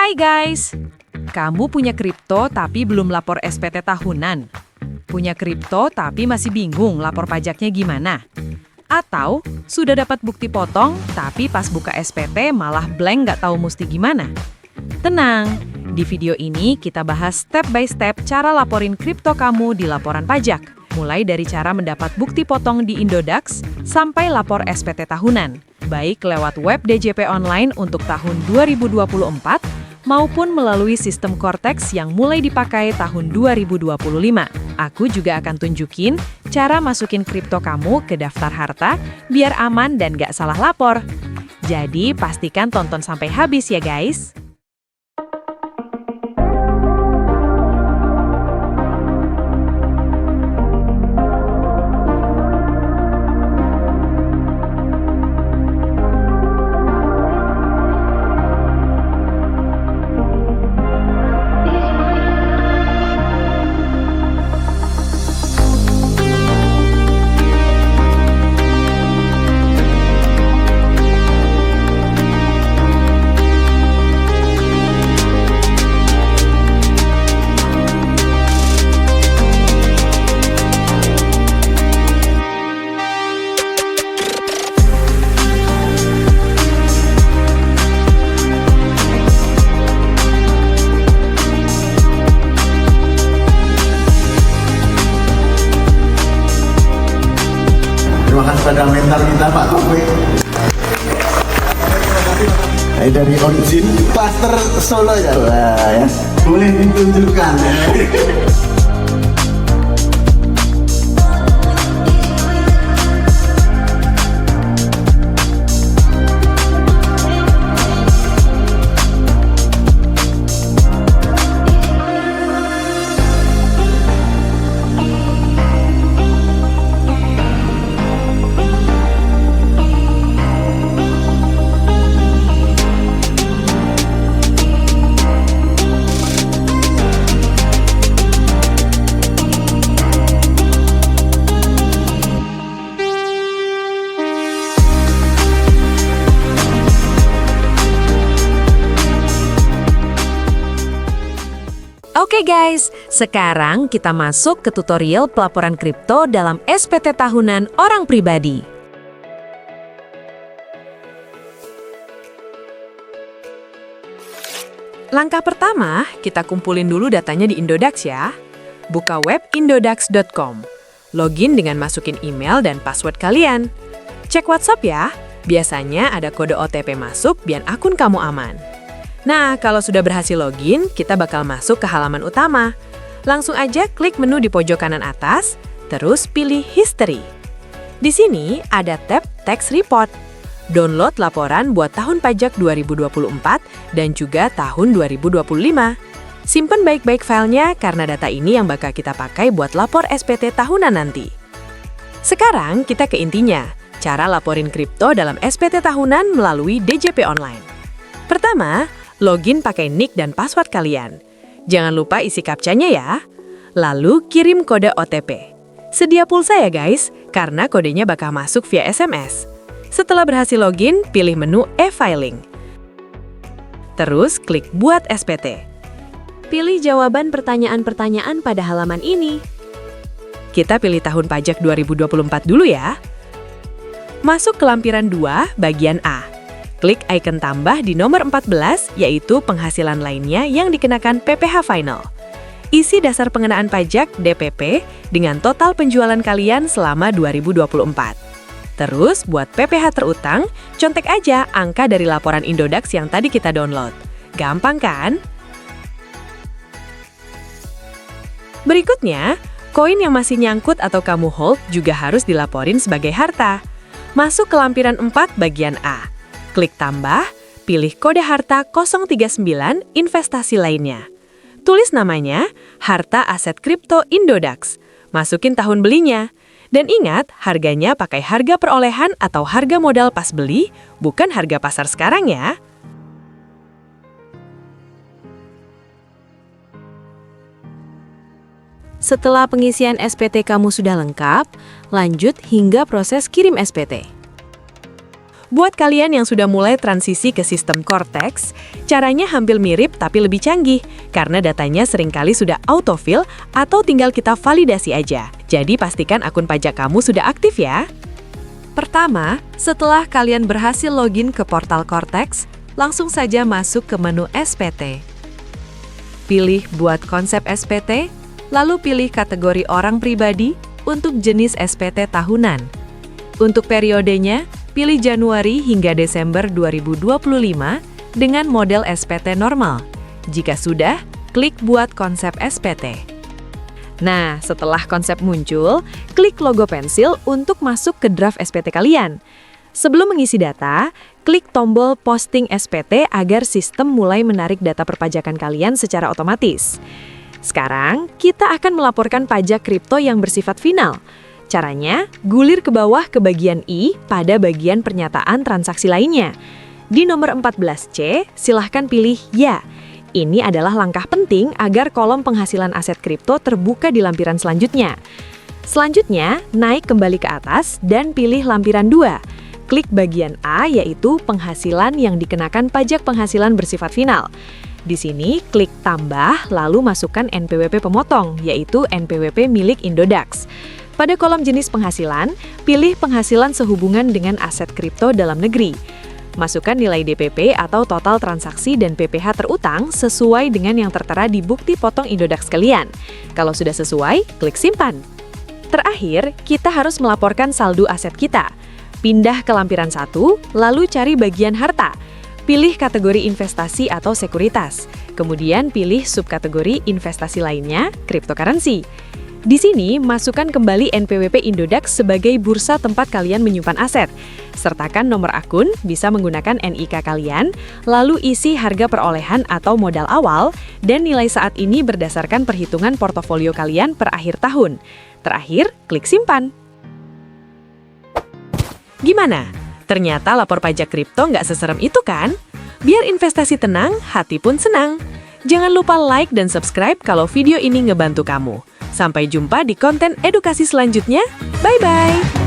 Hai guys, kamu punya kripto tapi belum lapor SPT tahunan? Punya kripto tapi masih bingung lapor pajaknya gimana? Atau sudah dapat bukti potong tapi pas buka SPT malah blank nggak tahu mesti gimana? Tenang, di video ini kita bahas step by step cara laporin kripto kamu di laporan pajak. Mulai dari cara mendapat bukti potong di Indodax sampai lapor SPT tahunan, baik lewat web DJP online untuk tahun 2024 maupun melalui sistem Cortex yang mulai dipakai tahun 2025. Aku juga akan tunjukin cara masukin kripto kamu ke daftar harta biar aman dan gak salah lapor. Jadi pastikan tonton sampai habis ya guys. Terima kasih pada mentor kita Pak Taufik. Dari origin Pastor Solo ya. Wah, ya. Boleh ditunjukkan ya. Oke guys, sekarang kita masuk ke tutorial pelaporan kripto dalam SPT tahunan orang pribadi. Langkah pertama, kita kumpulin dulu datanya di Indodax ya. Buka web indodax.com. Login dengan masukin email dan password kalian. Cek WhatsApp ya, biasanya ada kode OTP masuk biar akun kamu aman. Nah, kalau sudah berhasil login, kita bakal masuk ke halaman utama. Langsung aja klik menu di pojok kanan atas, terus pilih History. Di sini ada tab Tax Report. Download laporan buat tahun pajak 2024 dan juga tahun 2025. Simpen baik-baik filenya karena data ini yang bakal kita pakai buat lapor SPT tahunan nanti. Sekarang kita ke intinya, cara laporin kripto dalam SPT tahunan melalui DJP Online. Pertama, login pakai nick dan password kalian. Jangan lupa isi captcha-nya ya. Lalu kirim kode OTP. Sedia pulsa ya guys, karena kodenya bakal masuk via SMS. Setelah berhasil login, pilih menu e-filing. Terus klik buat SPT. Pilih jawaban pertanyaan-pertanyaan pada halaman ini. Kita pilih tahun pajak 2024 dulu ya. Masuk ke lampiran 2, bagian A. Klik icon tambah di nomor 14, yaitu penghasilan lainnya yang dikenakan PPh Final. Isi dasar pengenaan pajak DPP dengan total penjualan kalian selama 2024. Terus, buat PPh terutang, contek aja angka dari laporan Indodax yang tadi kita download. Gampang kan? Berikutnya, koin yang masih nyangkut atau kamu hold juga harus dilaporin sebagai harta. Masuk ke lampiran 4 bagian A. Klik tambah, pilih kode harta 039 investasi lainnya. Tulis namanya, harta aset kripto Indodax. Masukin tahun belinya. Dan ingat, harganya pakai harga perolehan atau harga modal pas beli, bukan harga pasar sekarang ya. Setelah pengisian SPT kamu sudah lengkap, lanjut hingga proses kirim SPT. Buat kalian yang sudah mulai transisi ke sistem Cortex, caranya hampir mirip tapi lebih canggih, karena datanya seringkali sudah autofill atau tinggal kita validasi aja. Jadi pastikan akun pajak kamu sudah aktif ya. Pertama, setelah kalian berhasil login ke portal Cortex, langsung saja masuk ke menu SPT. Pilih buat konsep SPT, lalu pilih kategori orang pribadi untuk jenis SPT tahunan. Untuk periodenya, pilih Januari hingga Desember 2025 dengan model SPT normal. Jika sudah, klik buat konsep SPT. Nah, setelah konsep muncul, klik logo pensil untuk masuk ke draft SPT kalian. Sebelum mengisi data, klik tombol posting SPT agar sistem mulai menarik data perpajakan kalian secara otomatis. Sekarang, kita akan melaporkan pajak kripto yang bersifat final. Caranya, gulir ke bawah ke bagian I pada bagian pernyataan transaksi lainnya. Di nomor 14C, silahkan pilih Ya. Ini adalah langkah penting agar kolom penghasilan aset kripto terbuka di lampiran selanjutnya. Selanjutnya, naik kembali ke atas dan pilih lampiran 2. Klik bagian A, yaitu penghasilan yang dikenakan pajak penghasilan bersifat final. Di sini, klik tambah, lalu masukkan NPWP pemotong, yaitu NPWP milik Indodax. Pada kolom jenis penghasilan, pilih penghasilan sehubungan dengan aset kripto dalam negeri. Masukkan nilai DPP atau total transaksi dan PPh terutang sesuai dengan yang tertera di bukti potong Indodax kalian. Kalau sudah sesuai, klik simpan. Terakhir, kita harus melaporkan saldo aset kita. Pindah ke lampiran 1, lalu cari bagian harta. Pilih kategori investasi atau sekuritas. Kemudian pilih subkategori investasi lainnya, cryptocurrency. Di sini, masukkan kembali NPWP Indodax sebagai bursa tempat kalian menyimpan aset. Sertakan nomor akun, bisa menggunakan NIK kalian, lalu isi harga perolehan atau modal awal, dan nilai saat ini berdasarkan perhitungan portofolio kalian per akhir tahun. Terakhir, klik simpan. Gimana? Ternyata lapor pajak kripto nggak seserem itu kan? Biar investasi tenang, hati pun senang. Jangan lupa like dan subscribe kalau video ini ngebantu kamu. Sampai jumpa di konten edukasi selanjutnya. Bye-bye!